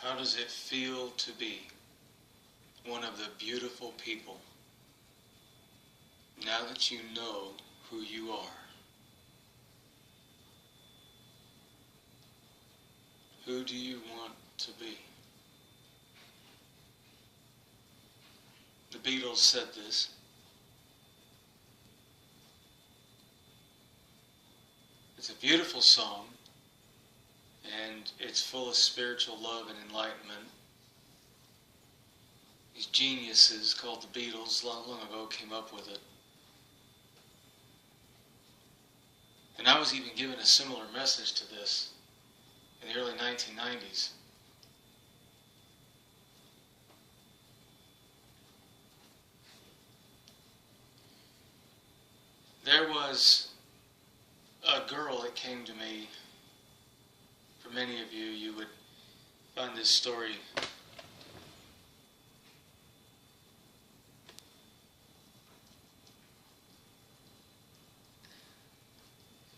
How does it feel to be one of the beautiful people now that you know who you are? Who do you want to be? The Beatles said this. It's a beautiful song, and it's full of spiritual love and enlightenment. These geniuses called the Beatles long ago came up with it. And I was even given a similar message to this in the early 1990s. There was a girl that came to me. For many of you, you would find this story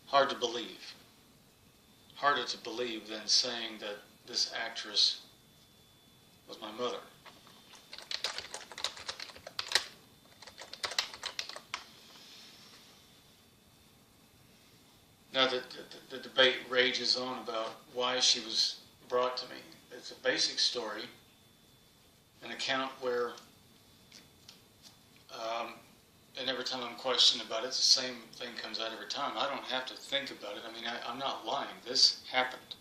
hard to believe. Harder to believe than saying that this actress was my mother. Now the debate rages on about why she was brought to me. It's a basic story, an account where, and every time I'm questioned about it, it's the same thing comes out every time. I don't have to think about it. I mean, I'm not lying. This happened.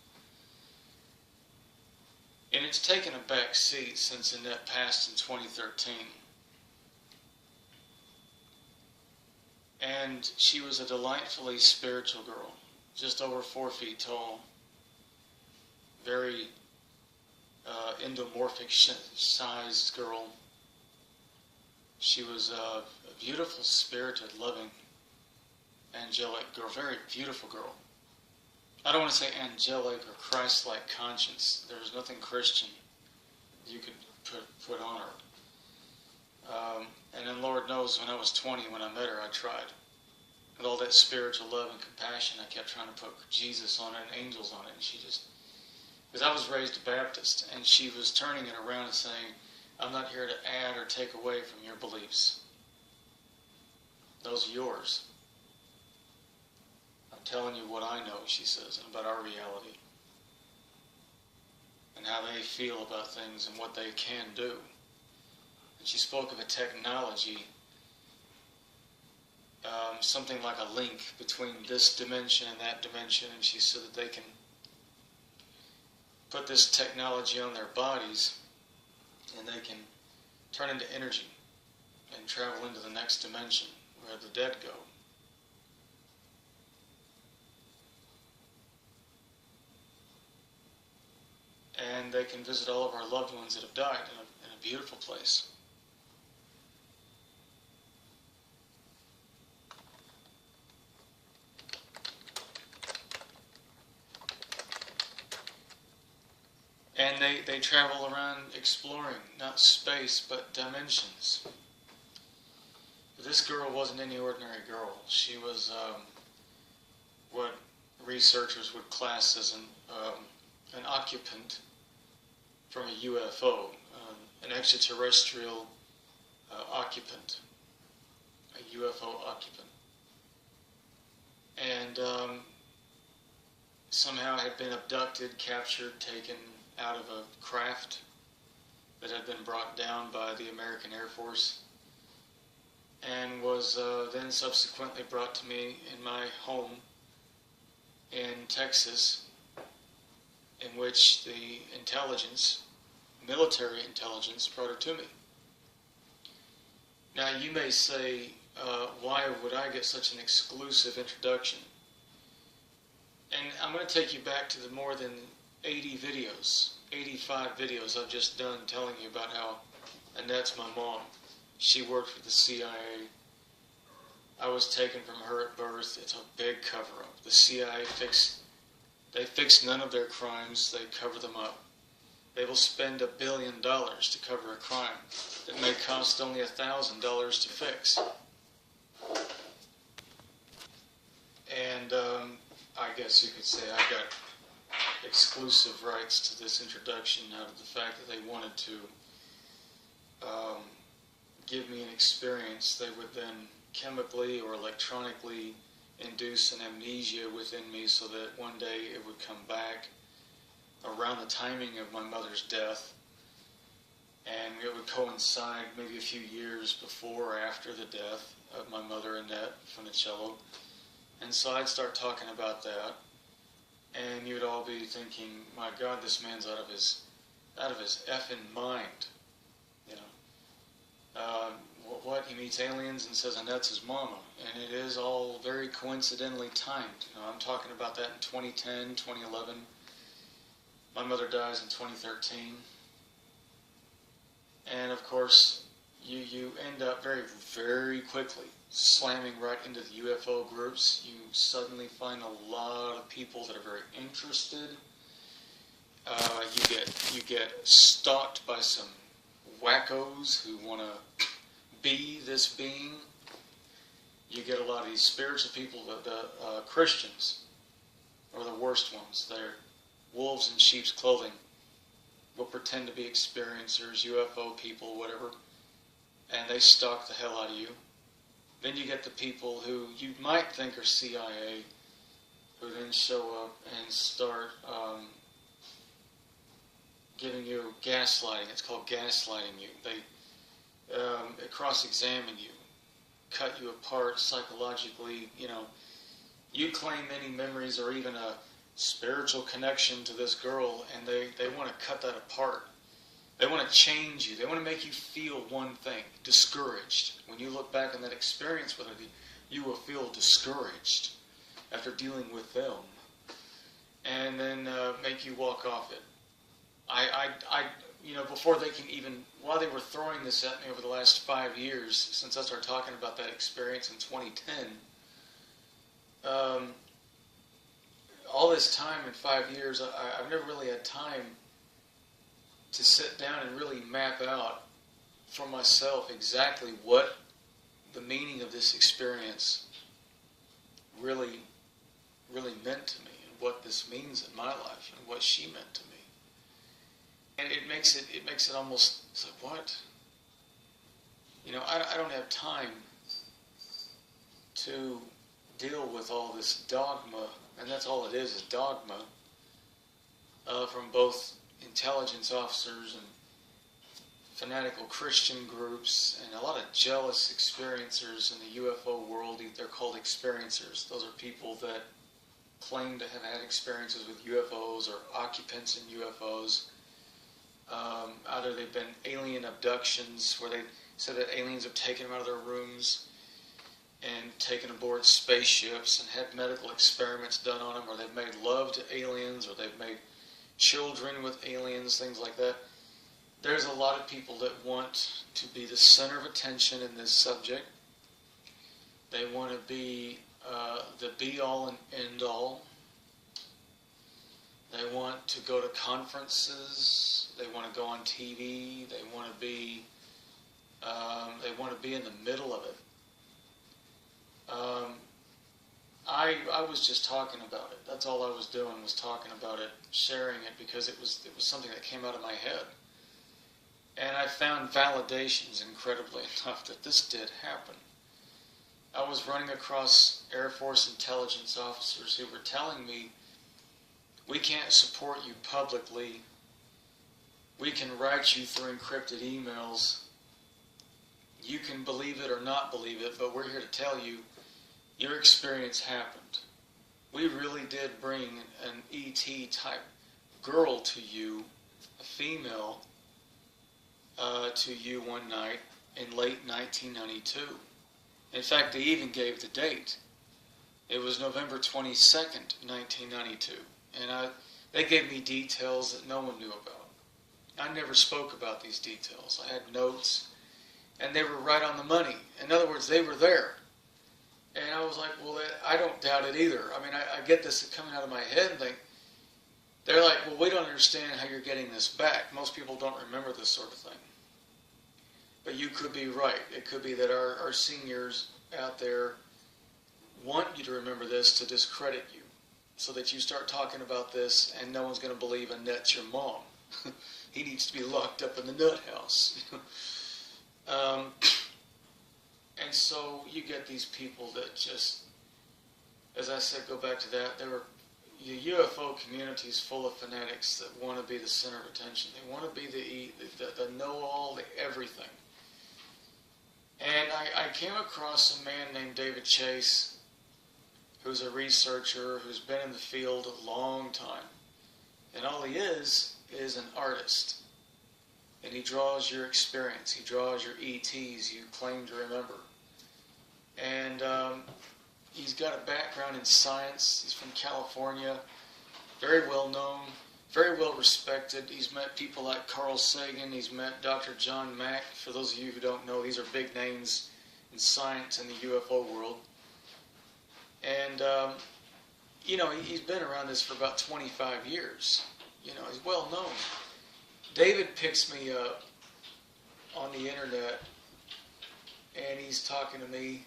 And it's taken a back seat since Annette passed in 2013. And she was a delightfully spiritual girl, just over 4 feet tall, very endomorphic sized girl. She was a beautiful, spirited, loving, angelic girl, very beautiful girl. I don't want to say angelic or Christ-like conscience. There was nothing Christian you could put on her. And then Lord knows, when I was 20, when I met her, I tried. With all that spiritual love and compassion, I kept trying to put Jesus on it and angels on it. And she just, because I was raised a Baptist, and she was turning it around and saying, I'm not here to add or take away from your beliefs. Those are yours. I'm telling you what I know, she says, and about our reality. And how they feel about things and what they can do. And she spoke of a technology, something like a link between this dimension and that dimension, and she said that they can put this technology on their bodies and they can turn into energy and travel into the next dimension where the dead go. And they can visit all of our loved ones that have died in a beautiful place. And they travel around exploring, not space, but dimensions. But this girl wasn't any ordinary girl. She was what researchers would class as an occupant from a UFO, an extraterrestrial occupant, a UFO occupant. And somehow had been abducted, captured, taken out of a craft that had been brought down by the American Air Force, and was then subsequently brought to me in my home in Texas, in which the intelligence, military intelligence, brought her to me. Now you may say, why would I get such an exclusive introduction? And I'm going to take you back to the more than 80 videos, 85 videos I've just done telling you about how Annette's my mom. She worked for the CIA. I was taken from her at birth. It's a big cover-up. The CIA fix none of their crimes. They cover them up. They will spend $1 billion to cover a crime that may cost only $1,000 to fix. And I guess you could say I got exclusive rights to this introduction out of the fact that they wanted to give me an experience. They would then chemically or electronically induce an amnesia within me so that one day it would come back around the timing of my mother's death, and it would coincide maybe a few years before or after the death of my mother, Annette Funicello. And so I'd start talking about that, and you'd all be thinking, my God, this man's out of his effing mind. You know, what, he meets aliens and says Annette's his mama, and it is all very coincidentally timed. You know, I'm talking about that in 2010, 2011. My mother dies in 2013. And of course, you end up very, very quickly slamming right into the UFO groups. You suddenly find a lot of people that are very interested. You get stalked by some wackos who want to be this being. You get a lot of these spiritual people, the Christians are the worst ones. They're wolves in sheep's clothing. Will pretend to be experiencers, UFO people, whatever, and they stalk the hell out of you. Then you get the people who you might think are CIA, who then show up and start giving you gaslighting. It's called gaslighting you. They cross-examine you, cut you apart psychologically. You know, you claim any memories or even a spiritual connection to this girl, and they want to cut that apart. They want to change you. They want to make you feel one thing, discouraged. When you look back on that experience with her, you will feel discouraged after dealing with them, and then make you walk off it. Before they can even, while they were throwing this at me over the last 5 years, since I started talking about that experience in 2010, all this time in 5 years, I've never really had time to sit down and really map out for myself exactly what the meaning of this experience really, really meant to me, and what this means in my life, and what she meant to me. And it makes it almost, it's like, what? You know, I don't have time to deal with all this dogma, and that's all it is dogma, from both intelligence officers and fanatical Christian groups, and a lot of jealous experiencers in the UFO world. They're called experiencers. Those are people that claim to have had experiences with UFOs or occupants in UFOs. Either they've been alien abductions, where they said that aliens have taken them out of their rooms and taken aboard spaceships and had medical experiments done on them, or they've made love to aliens, or they've made children with aliens, things like that. There's a lot of people that want to be the center of attention in this subject. They want to be the be-all and end-all. They want to go to conferences. They want to go on TV. They want to be in the middle of it. I was just talking about it. That's all I was doing, was talking about it, sharing it, because it was something that came out of my head. And I found validations, incredibly enough, that this did happen. I was running across Air Force intelligence officers who were telling me, we can't support you publicly. We can write you through encrypted emails. You can believe it or not believe it, but we're here to tell you, your experience happened. We really did bring an ET type girl to you, a female, to you one night in late 1992. In fact, they even gave the date. It was November 22nd, 1992. And they gave me details that no one knew about. I never spoke about these details. I had notes, and they were right on the money. In other words, they were there. And I was like, well, I don't doubt it either. I mean, I get this coming out of my head and think, they're like, well, we don't understand how you're getting this back. Most people don't remember this sort of thing. But you could be right. It could be that our seniors out there want you to remember this to discredit you. so that you start talking about this and no one's going to believe Annette's your mom. He needs to be locked up in the nut house. And so you get these people that just, as I said, go back to that, there were the UFO community is full of fanatics that want to be the center of attention. They want to be the know-all, the everything. And I came across a man named David Chase, who's a researcher, who's been in the field a long time. And all he is an artist. And he draws your experience. He draws your ETs you claim to remember. And he's got a background in science. He's from California. Very well known. Very well respected. He's met people like Carl Sagan. He's met Dr. John Mack. For those of you who don't know, these are big names in science and the UFO world. And, you know, he's been around this for about 25 years. You know, he's well known. David picks me up on the internet, and he's talking to me,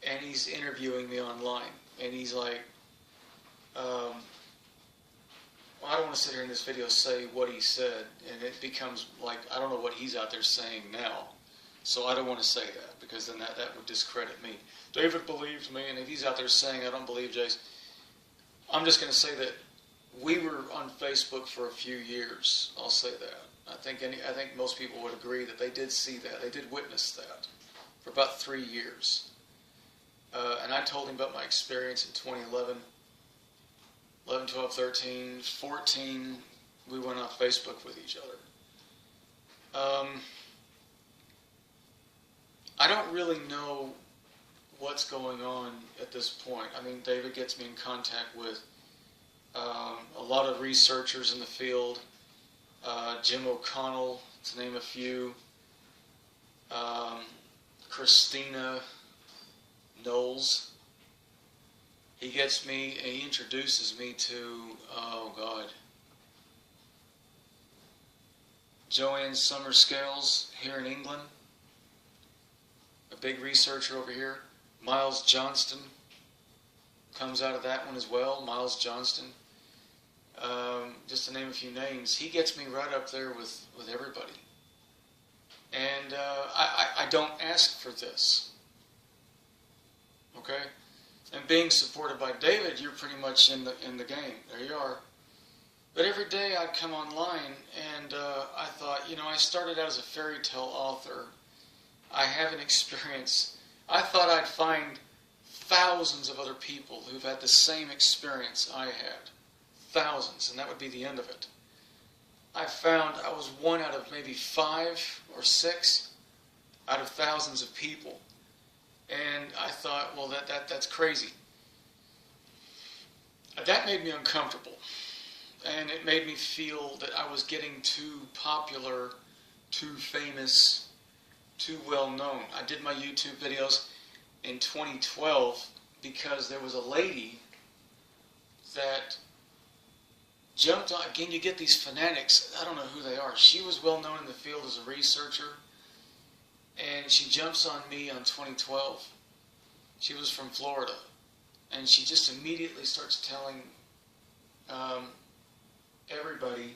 and he's interviewing me online. And he's like, well, I don't want to sit here in this video say what he said, and it becomes like, I don't know what he's out there saying now. So I don't want to say that, because then that would discredit me. David believes me, and if he's out there saying I don't believe Jace, I'm just going to say that we were on Facebook for a few years. I'll say that. I think most people would agree that they did see that. They did witness that for about 3 years. And I told him about my experience in 2011, 11, 12, 13, 14. We went on Facebook with each other. I don't really know what's going on at this point. I mean, David gets me in contact with a lot of researchers in the field. Jim O'Connell, to name a few. Christina Knowles. He gets me, and he introduces me to, oh God, Joanne Summerscales here in England. A big researcher over here. Miles Johnston comes out of that one as well. Miles Johnston. Just to name a few names. He gets me right up there with everybody. And I don't ask for this. Okay? And being supported by David, you're pretty much in the game. There you are. But every day I'd come online, and I thought, you know, I started out as a fairy tale author. I have an experience. I thought I'd find thousands of other people who've had the same experience I had. Thousands, and that would be the end of it. I found I was one out of maybe 5 or 6 out of thousands of people. And I thought, well, that's crazy. That made me uncomfortable. And it made me feel that I was getting too popular, too famous, too well known. I did my YouTube videos in 2012 because there was a lady that jumped on. Again, you get these fanatics. I don't know who they are. She was well known in the field as a researcher, and she jumps on me on 2012. She was from Florida, and she just immediately starts telling everybody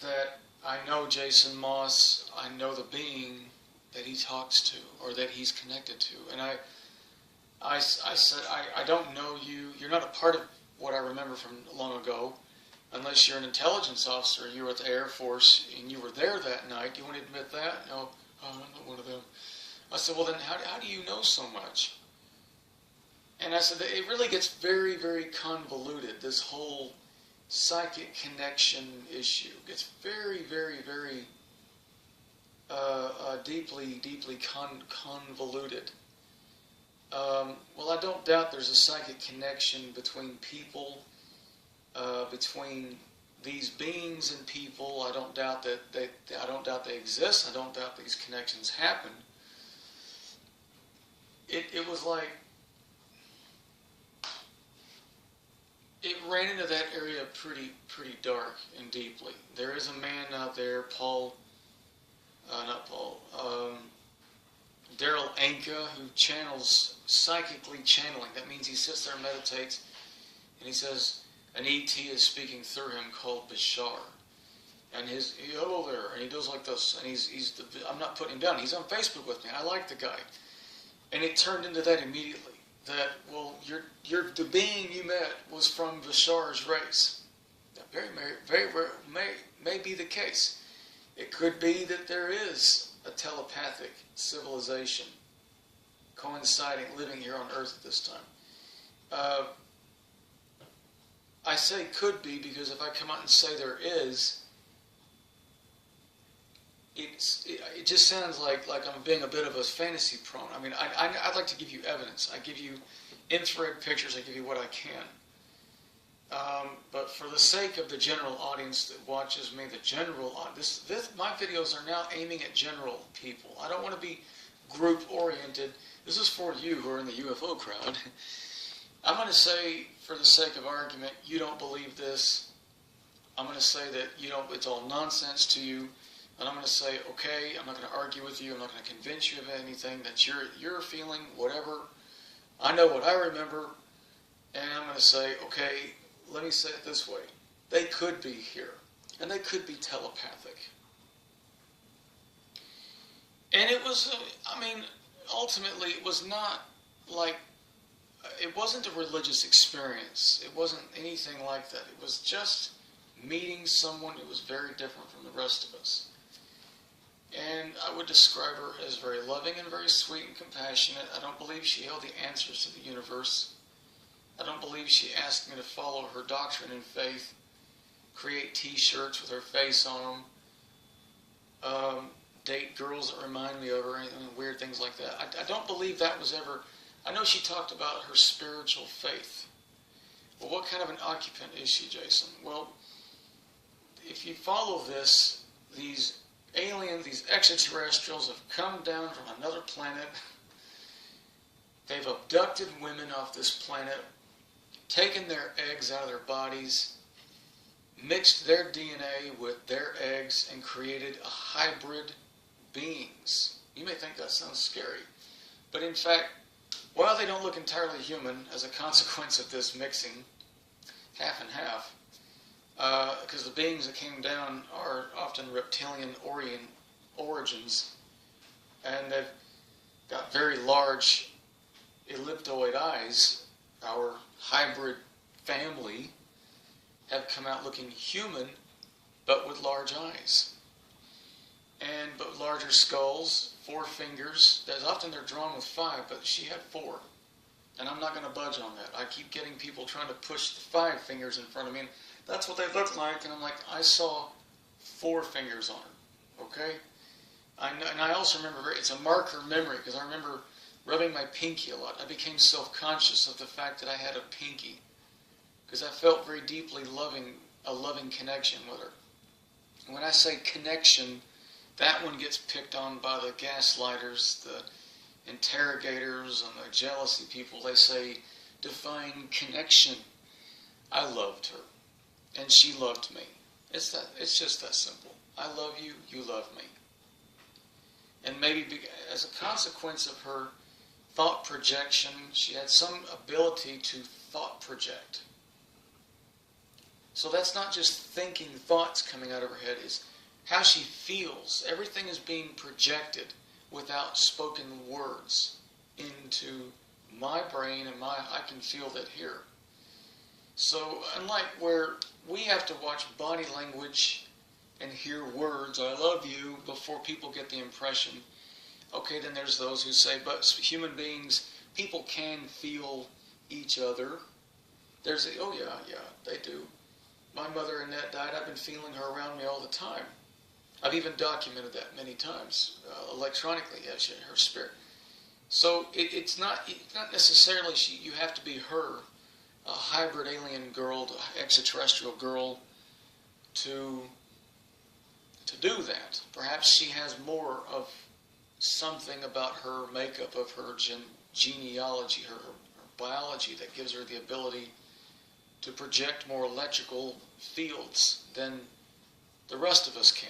that I know Jason Moss, I know the being that he talks to or that he's connected to. And I said, I don't know you. You're not a part of what I remember from long ago, unless you're an intelligence officer. You were at the Air Force and you were there that night. You want to admit that? No, I'm not one of them. I said, well then how do you know so much? And I said, it really gets very, very convoluted. This whole psychic connection issue gets very, very, very deeply convoluted. Well, I don't doubt there's a psychic connection between people, between these beings and people. I don't doubt that they exist. I don't doubt these connections happen. It was like it ran into that area pretty dark and deeply. There is a man out there, Daryl Anka, who channels, psychically channeling. That means he sits there and meditates, and he says, an ET is speaking through him called Bashar. And hello there, and he does like this, and I'm not putting him down, he's on Facebook with me, I like the guy. And it turned into that immediately, that, well, the being you met was from Bashar's race. That may be the case. It could be that there is a telepathic civilization coinciding, living here on Earth at this time. I say could be because if I come out and say there is, it just sounds like I'm being a bit of a fantasy prone. I mean, I'd like to give you evidence. I give you infrared pictures. I give you what I can. But for the sake of the general audience that watches me, my videos are now aiming at general people. I don't want to be group-oriented. This is for you who are in the UFO crowd. I'm going to say, for the sake of argument, you don't believe this. I'm going to say that it's all nonsense to you. And I'm going to say, okay, I'm not going to argue with you. I'm not going to convince you of anything. That you're feeling whatever. I know what I remember. And I'm going to say, okay, let me say it this way. They could be here. And they could be telepathic. And it was, ultimately, it was not like, it wasn't a religious experience. It wasn't anything like that. It was just meeting someone who was very different from the rest of us. And I would describe her as very loving and very sweet and compassionate. I don't believe she held the answers to the universe. I don't believe she asked me to follow her doctrine and faith, create t-shirts with her face on them, date girls that remind me of her, and weird things like that. I don't believe that was ever... I know she talked about her spiritual faith. Well, what kind of an occupant is she, Jason? Well, if you follow this, these aliens, these extraterrestrials have come down from another planet. They've abducted women off this planet, taken their eggs out of their bodies, mixed their DNA with their eggs, and created a hybrid beings. You may think that sounds scary, but in fact, while they don't look entirely human as a consequence of this mixing, half and half, because the beings that came down are often reptilian origins, and they've got very large elliptoid eyes. Our hybrid family have come out looking human, but with large eyes, but larger skulls, 4 fingers. There's often they're drawn with 5, but she had 4. And I'm not going to budge on that. I keep getting people trying to push the 5 fingers in front of me. And that's what they look like. And I'm like, I saw 4 fingers on her. Okay? And I also remember, it's a marker memory, because I remember rubbing my pinky a lot. I became self-conscious of the fact that I had a pinky, because I felt very deeply a loving connection with her. And when I say connection, that one gets picked on by the gaslighters, the interrogators, and the jealousy people. They say, define connection. I loved her, and she loved me. It's just that simple. I love you, you love me. And maybe as a consequence of her thought projection, she had some ability to thought project. So that's not just thinking thoughts coming out of her head, it's how she feels. Everything is being projected without spoken words into my brain, and I can feel that here. So unlike where we have to watch body language and hear words, I love you, before people get the impression, okay, then there's those who say, but human beings, people can feel each other. There's oh yeah, they do. My mother Annette died, I've been feeling her around me all the time. I've even documented that many times, electronically, her spirit. So it's not necessarily you have to be her, a hybrid alien girl, extraterrestrial girl, to do that. Perhaps she has more of something about her makeup, of her genealogy, her biology, that gives her the ability to project more electrical fields than the rest of us can.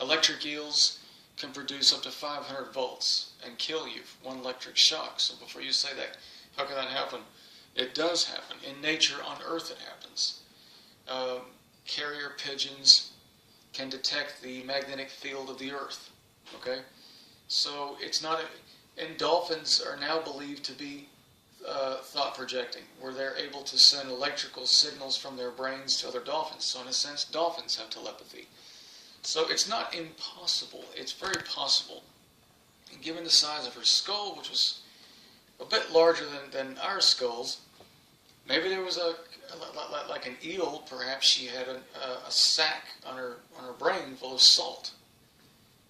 Electric eels can produce up to 500 volts and kill you, one electric shock. So before you say that, how can that happen? It does happen. In nature, on Earth, it happens. Carrier pigeons can detect the magnetic field of the Earth. Okay? So it's not... And dolphins are now believed to be thought projecting, where they're able to send electrical signals from their brains to other dolphins. So in a sense, dolphins have telepathy. So it's not impossible. It's very possible. And given the size of her skull, which was a bit larger than our skulls, maybe there was like an eel. Perhaps she had a sac on her brain full of salt,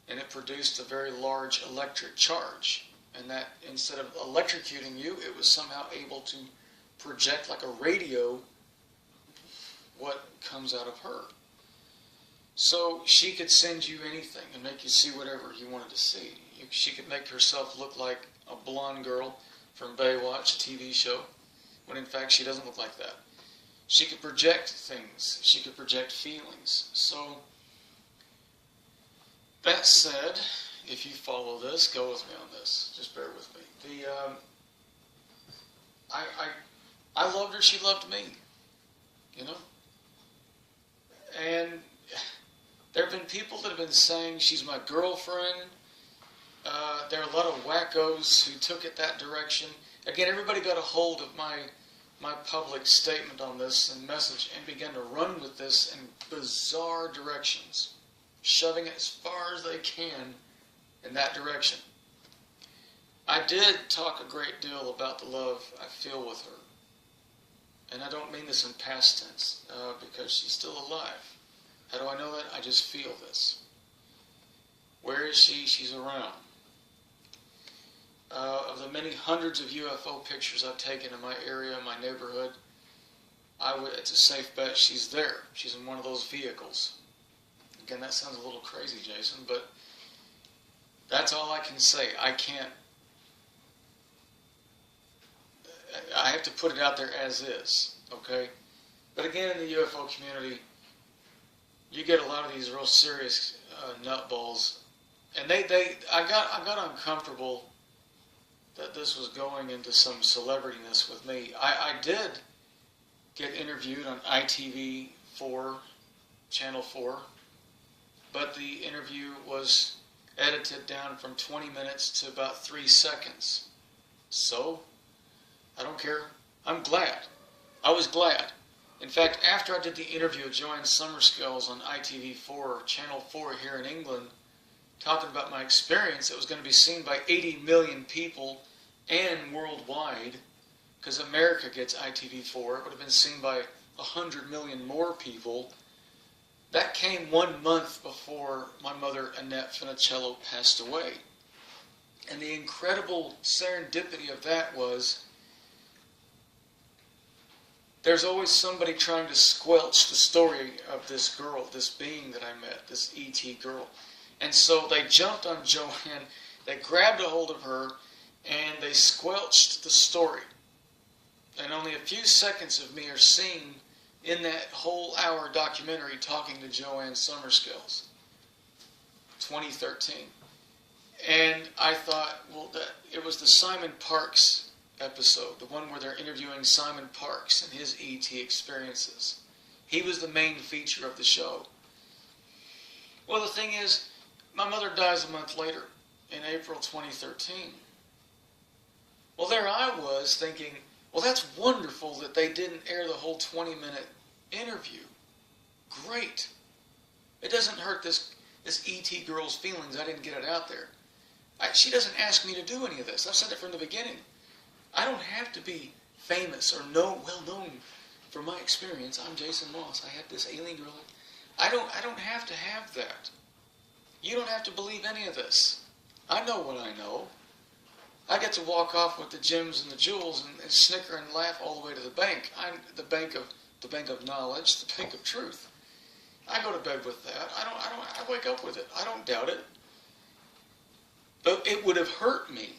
and it produced a very large electric charge. And that, instead of electrocuting you, it was somehow able to project like a radio what comes out of her. So she could send you anything and make you see whatever you wanted to see. She could make herself look like a blonde girl from Baywatch TV show, when in fact she doesn't look like that. She could project things. She could project feelings. So, that said, if you follow this, go with me on this. Just bear with me. I loved her. She loved me. You know? And there have been people that have been saying she's my girlfriend. There are a lot of wackos who took it that direction. Again, everybody got a hold of my public statement on this and message and began to run with this in bizarre directions, shoving it as far as they can in that direction. I did talk a great deal about the love I feel with her. And I don't mean this in past tense, because she's still alive. How do I know that? I just feel this. Where is she? She's around. Of the many hundreds of UFO pictures I've taken in my area, my neighborhood, it's a safe bet she's there. She's in one of those vehicles. Again, that sounds a little crazy, Jason, but that's all I can say. I have to put it out there as is, okay? But again, in the UFO community, you get a lot of these real serious nutballs, and I got uncomfortable that this was going into some celebrityness with me. I did get interviewed on ITV4, Channel 4, but the interview was edited down from 20 minutes to about 3 seconds. So, I don't care. I'm glad. I was glad. In fact, after I did the interview with Joanne Summerskills on ITV4, Channel 4 here in England, talking about my experience, it was going to be seen by 80 million people and worldwide, because America gets ITV4. It would have been seen by 100 million more people. That came 1 month before my mother, Annette Funicello, passed away. And the incredible serendipity of that was, there's always somebody trying to squelch the story of this girl, this being that I met, this E.T. girl. And so they jumped on Joanne, they grabbed a hold of her, and they squelched the story. And only a few seconds of me are seen in that whole hour documentary talking to Joanne Summerskills, 2013. And I thought, well, it was the Simon Parks episode, the one where they're interviewing Simon Parks and his E.T. experiences. He was the main feature of the show. Well, the thing is, my mother dies a month later, in April 2013. Well, there I was thinking, well, that's wonderful that they didn't air the whole 20-minute interview. Great. It doesn't hurt this E.T. girl's feelings. I didn't get it out there. She doesn't ask me to do any of this. I've said it from the beginning. I don't have to be famous or well known for my experience. I'm Jason Moss. I had this alien girl. I don't have to have that. You don't have to believe any of this. I know what I know. I get to walk off with the gems and the jewels and snicker and laugh all the way to the bank. I'm the bank of knowledge, the bank of truth. I go to bed with that. I wake up with it. I don't doubt it. But it would have hurt me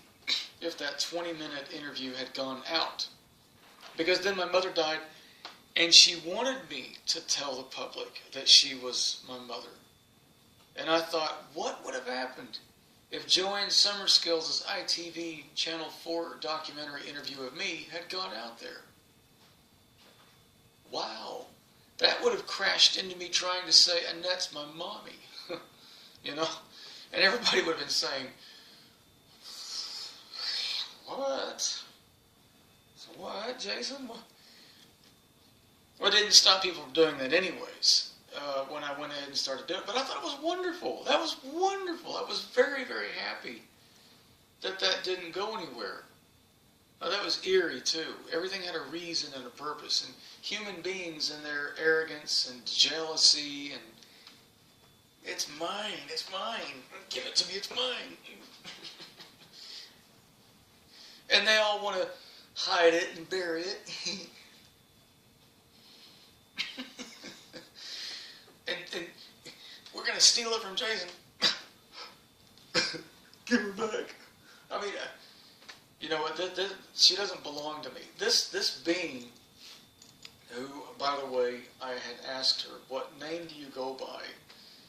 if that 20-minute interview had gone out. Because then my mother died, and she wanted me to tell the public that she was my mother. And I thought, what would have happened if Joanne Summerskill's ITV Channel 4 documentary interview of me had gone out there? Wow. That would have crashed into me trying to say, Annette's my mommy. You know? And everybody would have been saying, what? What, Jason? What? Well, it didn't stop people from doing that anyways when I went ahead and started doing it. But I thought it was wonderful. That was wonderful. I was very, very happy that that didn't go anywhere. Now, that was eerie, too. Everything had a reason and a purpose. And human beings and their arrogance and jealousy and it's mine, it's mine. Give it to me, it's mine. And they all want to hide it and bury it. and we're going to steal it from Jason. Give her back. I mean, you know what? She doesn't belong to me. This being, who, by the way, I had asked her, what name do you go by?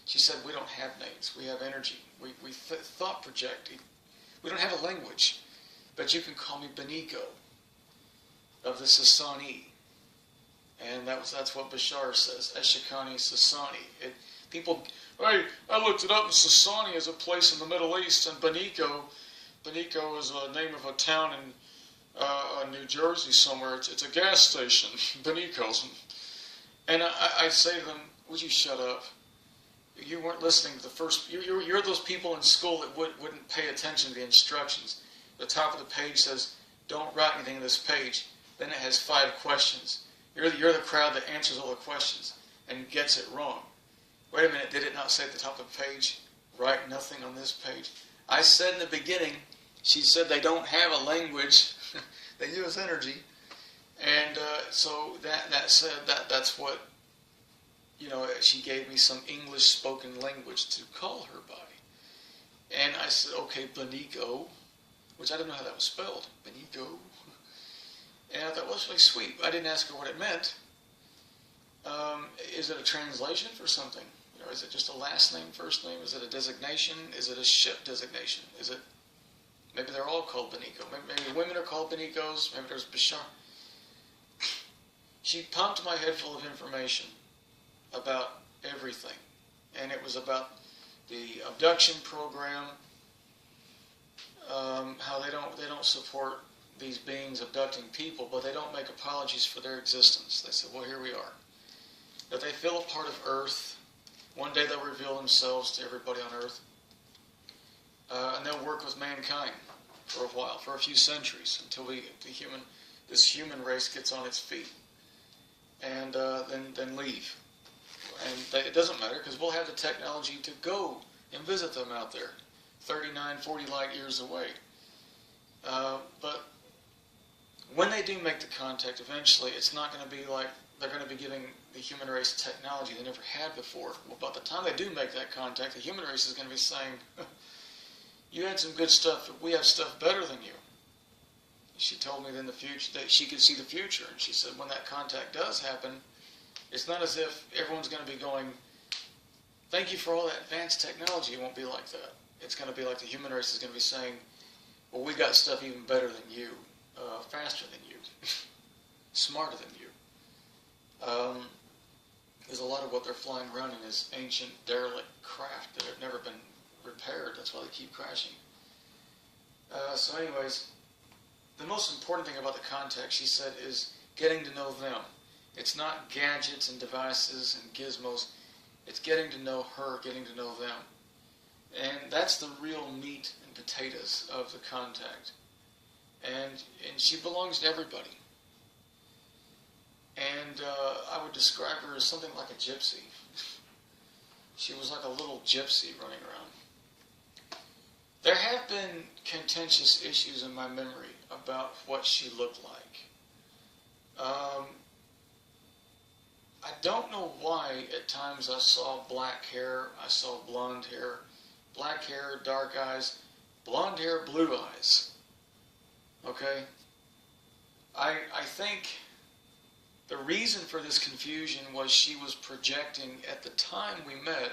She said, we don't have names. We have energy. We thought project. We don't have a language. But you can call me Beniico of the Sassani. And that's what Bashar says, Eshikani Sassani. People, hey, I looked it up, and Sassani is a place in the Middle East, and Beniico is a name of a town in New Jersey somewhere. It's a gas station, Beniico's. And I say to them, would you shut up? You weren't listening to the first, you're those people in school that wouldn't pay attention to the instructions. The top of the page says, don't write anything on this page. Then it has 5 questions. You're the crowd that answers all the questions and gets it wrong. Wait a minute, did it not say at the top of the page, write nothing on this page? I said in the beginning, she said they don't have a language, they use energy. And so that said, that's what, you know, she gave me some English spoken language to call her by. And I said, okay, Beniico, which I didn't know how that was spelled, Beniico. And I thought, well, that's really sweet. I didn't ask her what it meant. Is it a translation for something? Or is it just a last name, first name? Is it a designation? Is it a ship designation? Is it, maybe they're all called Beniico. Maybe women are called Beniicos. Maybe there's Bashar. She pumped my head full of information about everything. And it was about the abduction program, how they don't support these beings abducting people, but they don't make apologies for their existence. They say, well, here we are. That they feel a part of Earth. One day they'll reveal themselves to everybody on Earth. And they'll work with mankind for a while, for a few centuries, until this human race gets on its feet. And then leave. And it doesn't matter, because we'll have the technology to go and visit them out there, 39, 40 light years away. But when they do make the contact, eventually, it's not going to be like they're going to be giving the human race technology they never had before. Well, by the time they do make that contact, the human race is going to be saying, you had some good stuff, but we have stuff better than you. She told me that in the future that she could see the future, and she said when that contact does happen, it's not as if everyone's going to be going, thank you for all that advanced technology. It won't be like that. It's going to be like the human race is going to be saying, well, we got stuff even better than you, faster than you, smarter than you. There's a lot of what they're flying around in is ancient, derelict craft that have never been repaired. That's why they keep crashing. So anyways, the most important thing about the contact, she said, is getting to know them. It's not gadgets and devices and gizmos. It's getting to know her, getting to know them. And that's the real meat and potatoes of the contact. And she belongs to everybody. And I would describe her as something like a gypsy. She was like a little gypsy running around. There have been contentious issues in my memory about what she looked like. I don't know why at times I saw black hair, I saw blonde hair, black hair, dark eyes, blonde hair, blue eyes. Okay? I think the reason for this confusion was she was projecting, at the time we met,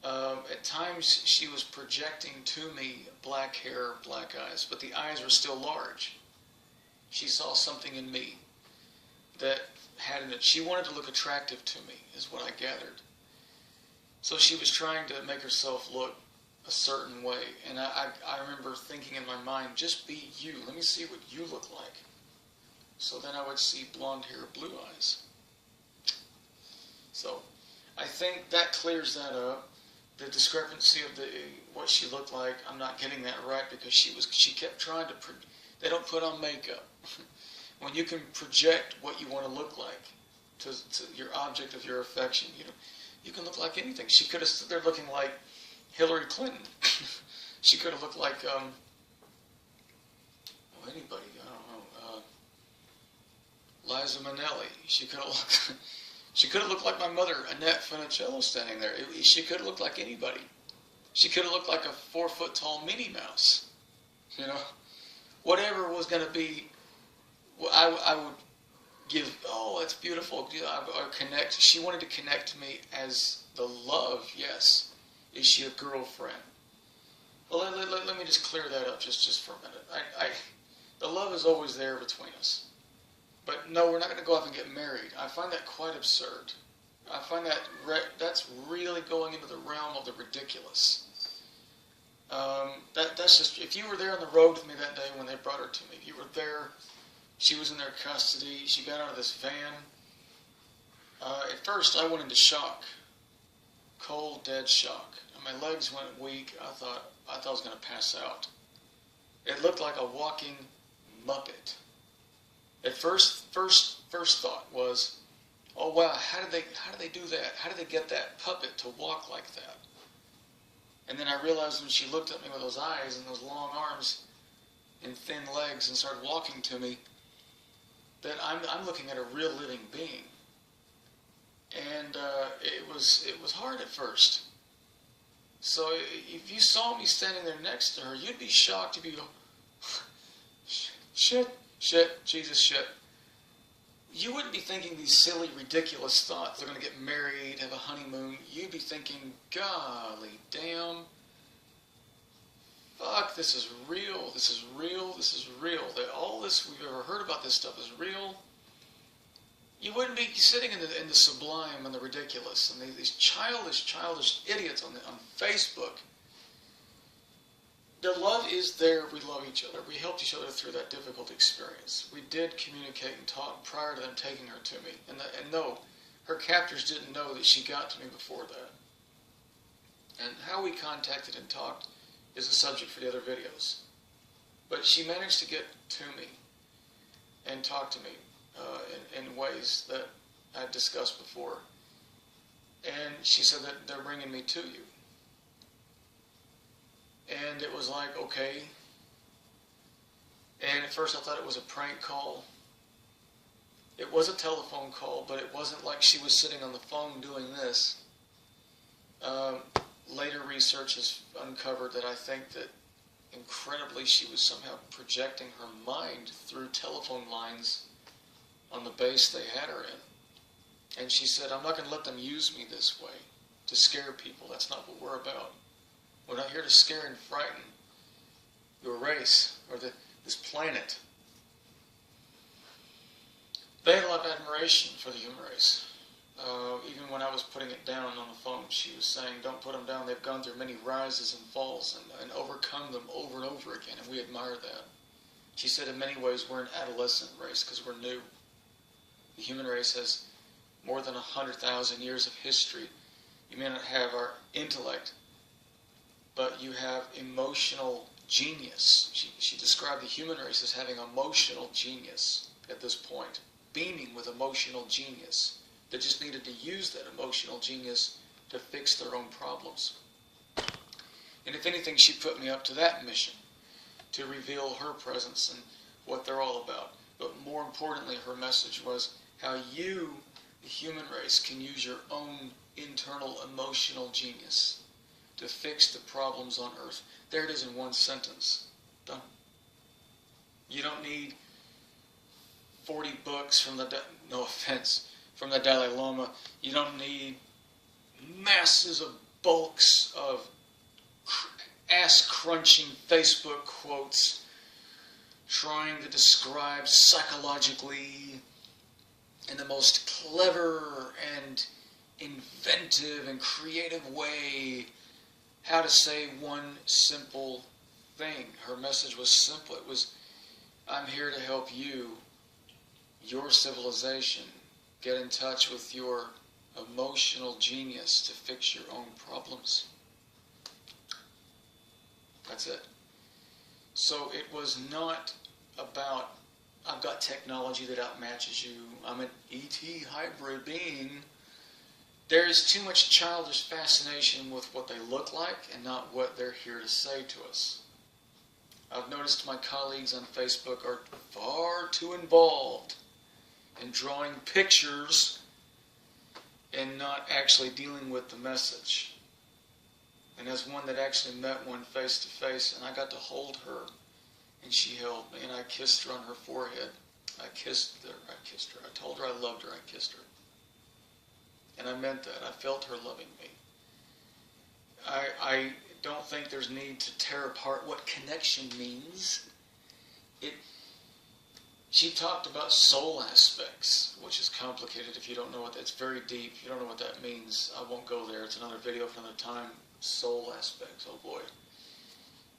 At times, she was projecting to me black hair, black eyes, but the eyes were still large. She saw something in me that had in it. She wanted to look attractive to me, is what I gathered. So she was trying to make herself look a certain way. And I remember thinking in my mind, just be you. Let me see what you look like. So then I would see blonde hair, blue eyes. So I think that clears that up. The discrepancy of what she looked like, I'm not getting that right because she kept trying to. They don't put on makeup. When you can project what you want to look like to your object of your affection, you can look like anything. She could have stood there looking like Hillary Clinton. She could have looked like anybody. I don't know. Liza Minnelli. She could have looked like my mother, Annette Funicello, standing there. She could have looked like anybody. She could have looked like a 4-foot-tall Minnie Mouse. Whatever was going to be, I would give, oh, that's beautiful. I connect. She wanted to connect to me as the love, yes. Is she a girlfriend? Well, let me just clear that up just for a minute. The love is always there between us. But no, we're not going to go off and get married. I find that quite absurd. I find that's really going into the realm of the ridiculous. That's just, if you were there on the road with me that day when they brought her to me, if you were there, she was in their custody, she got out of this van. At first, I went into shock. Cold, dead shock. And my legs went weak. I thought I was going to pass out. It looked like a walking Muppet. At first thought was, oh wow, how did they do that? How did they get that puppet to walk like that? And then I realized when she looked at me with those eyes and those long arms and thin legs and started walking to me, that I'm looking at a real living being. And it was hard at first. So if you saw me standing there next to her, you'd be shocked. You'd be go, shit, Jesus, shit. You wouldn't be thinking these silly, ridiculous thoughts. They're going to get married, have a honeymoon. You'd be thinking, golly damn, fuck, this is real, this is real, this is real. That all this we've ever heard about this stuff is real. You wouldn't be sitting in the sublime and the ridiculous and these childish idiots on Facebook. The love is there. We love each other. We helped each other through that difficult experience. We did communicate and talk prior to them taking her to me. And no, her captors didn't know that she got to me before that. And how we contacted and talked is a subject for the other videos. But she managed to get to me and talk to me in ways that I discussed before. And she said that they're bringing me to you. And it was like, okay. And at first I thought it was a prank call. It was a telephone call, but it wasn't like she was sitting on the phone doing this. Later research has uncovered that I think that incredibly she was somehow projecting her mind through telephone lines on the base they had her in. And she said, I'm not going to let them use me this way to scare people. That's not what we're about. We're not here to scare and frighten your race or this planet. They had a lot of admiration for the human race. Even when I was putting it down on the phone, she was saying, don't put them down. They've gone through many rises and falls and overcome them over and over again, and we admire that. She said in many ways we're an adolescent race because we're new. The human race has more than 100,000 years of history. You may not have our intellect, but you have emotional genius. She described the human race as having emotional genius at this point, beaming with emotional genius. They just needed to use that emotional genius to fix their own problems. And if anything, she put me up to that mission, to reveal her presence and what they're all about. But more importantly, her message was how you, the human race, can use your own internal emotional genius to fix the problems on Earth. There it is in one sentence. Done. You don't need 40 books from no offense, from the Dalai Lama. You don't need masses of bulks of ass-crunching Facebook quotes trying to describe psychologically in the most clever and inventive and creative way how to say one simple thing. Her message was simple. It was, I'm here to help you, your civilization, get in touch with your emotional genius to fix your own problems. That's it. So it was not about, I've got technology that outmatches you, I'm an ET hybrid being. There's too much childish fascination with what they look like and not what they're here to say to us. I've noticed my colleagues on Facebook are far too involved in drawing pictures and not actually dealing with the message. And as one that actually met one face to face, and I got to hold her, and she held me, and I kissed her on her forehead. I kissed her. I told her I loved her. I kissed her. And I meant that. I felt her loving me. I don't think there's need to tear apart what connection means. She talked about soul aspects, which is complicated if you don't know what that's very deep. If you don't know what that means, I won't go there. It's another video for another time. Soul aspects, oh boy.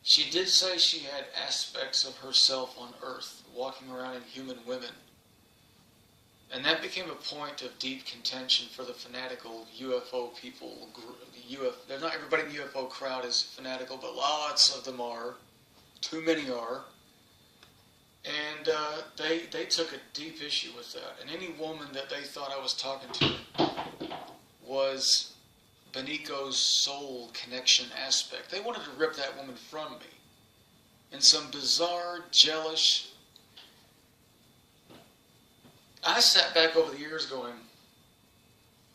She did say she had aspects of herself on Earth, walking around in human women. And that became a point of deep contention for the fanatical UFO people. Not everybody in the UFO crowd is fanatical, but lots of them are. Too many are. And they took a deep issue with that. And any woman that they thought I was talking to was Beniico's soul connection aspect. They wanted to rip that woman from me. In some bizarre, jealous... I sat back over the years going,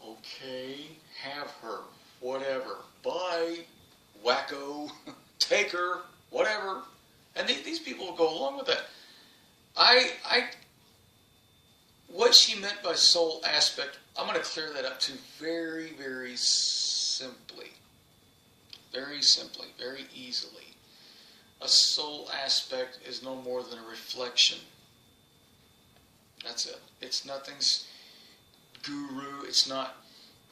okay, have her, whatever, bye, wacko, take her, whatever. And these people will go along with that. What she meant by soul aspect, I'm going to clear that up to very, very simply. Very simply, very easily. A soul aspect is no more than a reflection. That's it. It's nothing's guru. It's not,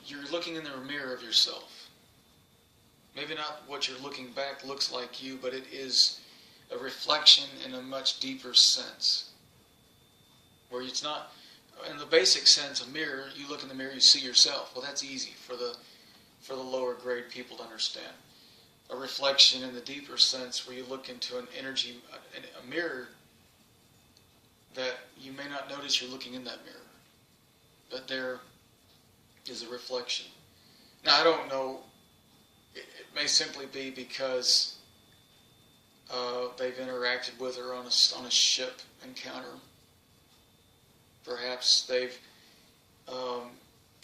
you're looking in the mirror of yourself. Maybe not what you're looking back looks like you, but it is a reflection in a much deeper sense. Where it's not, in the basic sense, a mirror, you look in the mirror, you see yourself. Well, that's easy for the lower grade people to understand. A reflection in the deeper sense where you look into an energy, a mirror, that you may not notice you're looking in that mirror. But there is a reflection. Now, I don't know, it may simply be because they've interacted with her on a ship encounter. Perhaps they've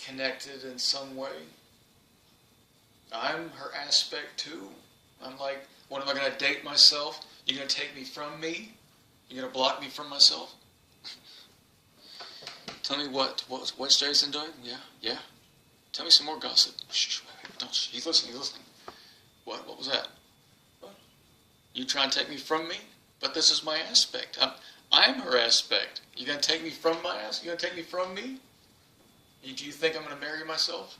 connected in some way. I'm her aspect too. I'm like, what, am I going to date myself? You're going to take me from me? You're going to block me from myself? Tell me what's Jason doing? Yeah. Tell me some more gossip. Shh, don't. He's listening. What was that? What? You trying to take me from me? But this is my aspect. I'm her aspect. You gonna take me from my aspect? You gonna take me from me? Do you think I'm gonna marry myself?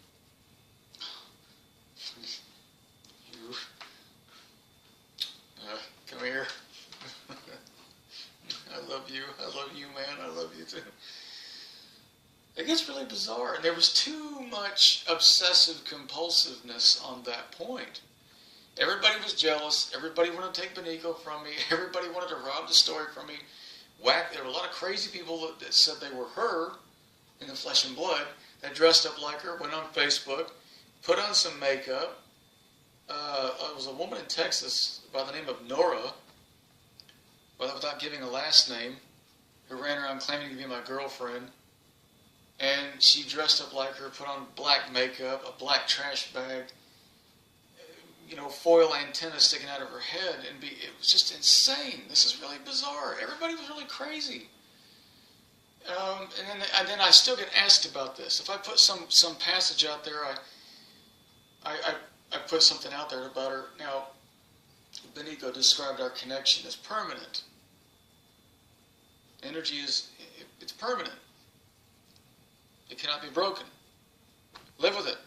You. Come here. I love you, man. I love you too. It gets really bizarre, and there was too much obsessive compulsiveness on that point. Everybody was jealous. Everybody wanted to take Beniico from me. Everybody wanted to rob the story from me. There were a lot of crazy people that said they were her in the flesh and blood, that dressed up like her, went on Facebook, put on some makeup. There was a woman in Texas by the name of Nora, without giving a last name, who ran around claiming to be my girlfriend. And she dressed up like her, put on black makeup, a black trash bag, foil antenna sticking out of her head, it was just insane. This is really bizarre. Everybody was really crazy. And then I still get asked about this. If I put some passage out there, I I put something out there about her. Now, Beniico described our connection as permanent. Energy it's permanent. It cannot be broken. Live with it.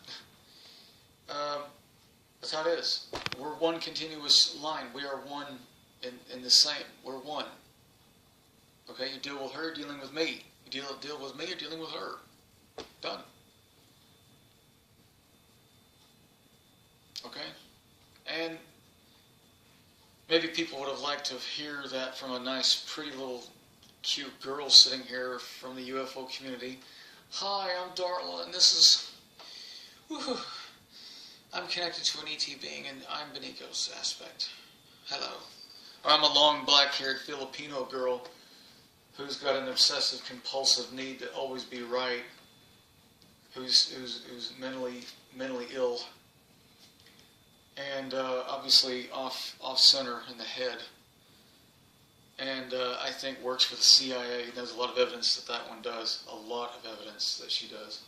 That's how it is. We're one continuous line. We are one in the same. We're one. Okay, you deal with her, dealing with me. You deal with me, you're dealing with her. Done. Okay? And maybe people would have liked to hear that from a nice, pretty little cute girl sitting here from the UFO community. Hi, I'm Darla, and this is... Woohoo! I'm connected to an ET being, and I'm Beniico's aspect. Hello. Or I'm a long, black-haired Filipino girl who's got an obsessive, compulsive need to always be right, who's mentally ill, and obviously off center in the head, and I think works for the CIA. There's a lot of evidence that one does. A lot of evidence that she does.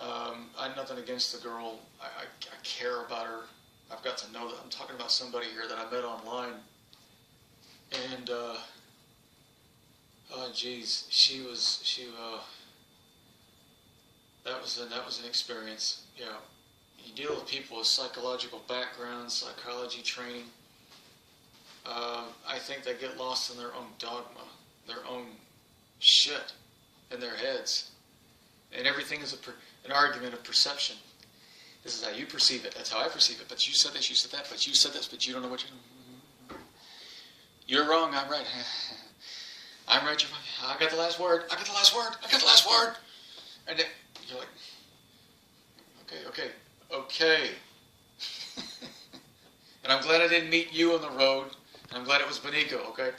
I have nothing against the girl. I care about her. I've got to know that. I'm talking about somebody here that I met online, and oh geez, that was an experience. Yeah, you deal with people with psychological backgrounds, psychology training. I think they get lost in their own dogma, their own shit in their heads, and everything is an argument of perception. This is how you perceive it. That's how I perceive it. But you said this, you said that, but you said this, but you don't know what you're wrong. I'm right. I'm right. You're wrong. I got the last word. I got the last word. I got the last word. And then you're like, okay. And I'm glad I didn't meet you on the road. And I'm glad it was Beniico. Okay.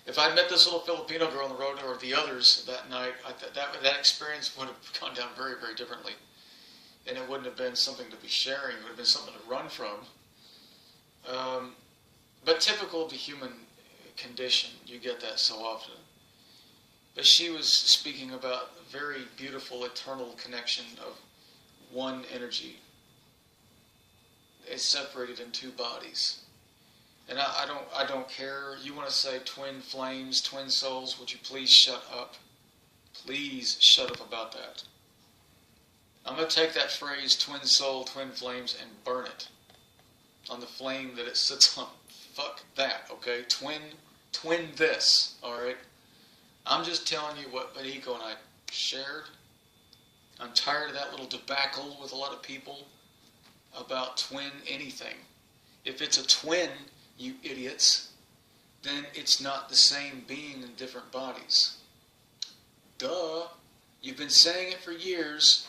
If I'd met this little Filipino girl on the road or the others that night, that experience would have gone down very, very differently. And it wouldn't have been something to be sharing. It would have been something to run from. But typical of the human condition, you get that so often. But she was speaking about a very beautiful eternal connection of one energy. It's separated in two bodies. And I don't care. You want to say twin flames, twin souls, would you please shut up? Please shut up about that. I'm going to take that phrase, twin soul, twin flames, and burn it on the flame that it sits on. Fuck that, okay? Twin this, alright? I'm just telling you what Beniico and I shared. I'm tired of that little debacle with a lot of people about twin anything. If it's a twin, you idiots, then it's not the same being in different bodies. Duh. You've been saying it for years.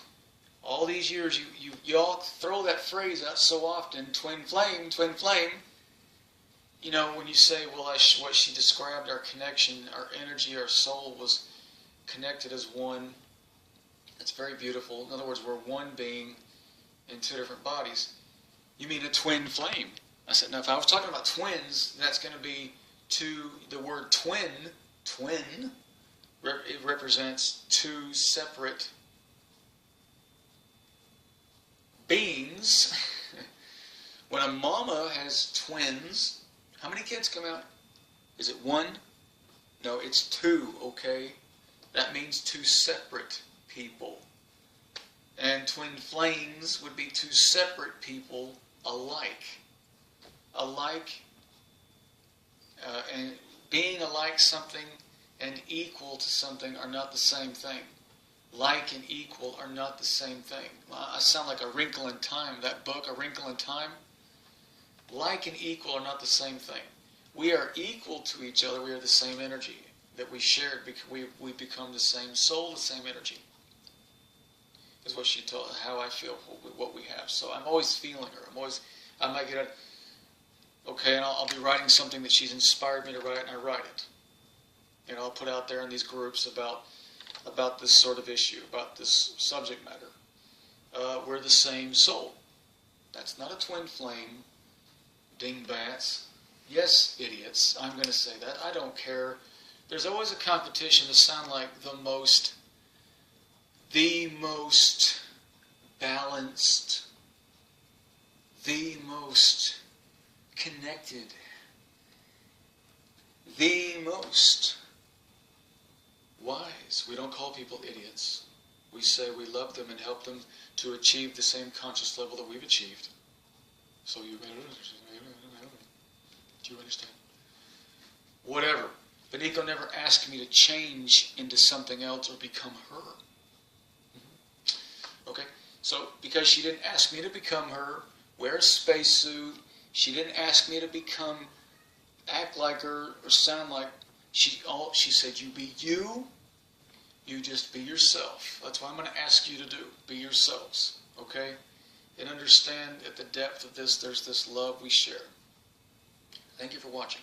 All these years, you all throw that phrase out so often, twin flame, twin flame. You know, when you say, well, what she described, our connection, our energy, our soul was connected as one. It's very beautiful. In other words, we're one being in two different bodies. You mean a twin flame? I said, now if I was talking about twins, that's going to be the word twin, it represents two separate beings. When a mama has twins, how many kids come out? Is it one? No, it's two, okay? That means two separate people. And twin flames would be two separate people alike. And being alike something and equal to something are not the same thing. Like and equal are not the same thing. I sound like A Wrinkle in Time, that book, A Wrinkle in Time. Like and equal are not the same thing. We are equal to each other. We are the same energy that we shared because we become the same soul, the same energy. Is what she told, how I feel, what we have. So I'm always feeling her. I might get okay, and I'll be writing something that she's inspired me to write, and I write it. And I'll put out there in these groups about this sort of issue, about this subject matter. We're the same soul. That's not a twin flame, dingbats. Yes, idiots, I'm going to say that. I don't care. There's always a competition to sound like the most balanced, the most connected, the most wise. We don't call people idiots. We say we love them and help them to achieve the same conscious level that we've achieved. So do you understand? Whatever. Beniico never asked me to change into something else or become her. Okay? So, because she didn't ask me to become her, wear a spacesuit, she didn't ask me to act like her or sound like, she said, you be you, you just be yourself. That's what I'm going to ask you to do. Be yourselves. Okay? And understand at the depth of this, there's this love we share. Thank you for watching.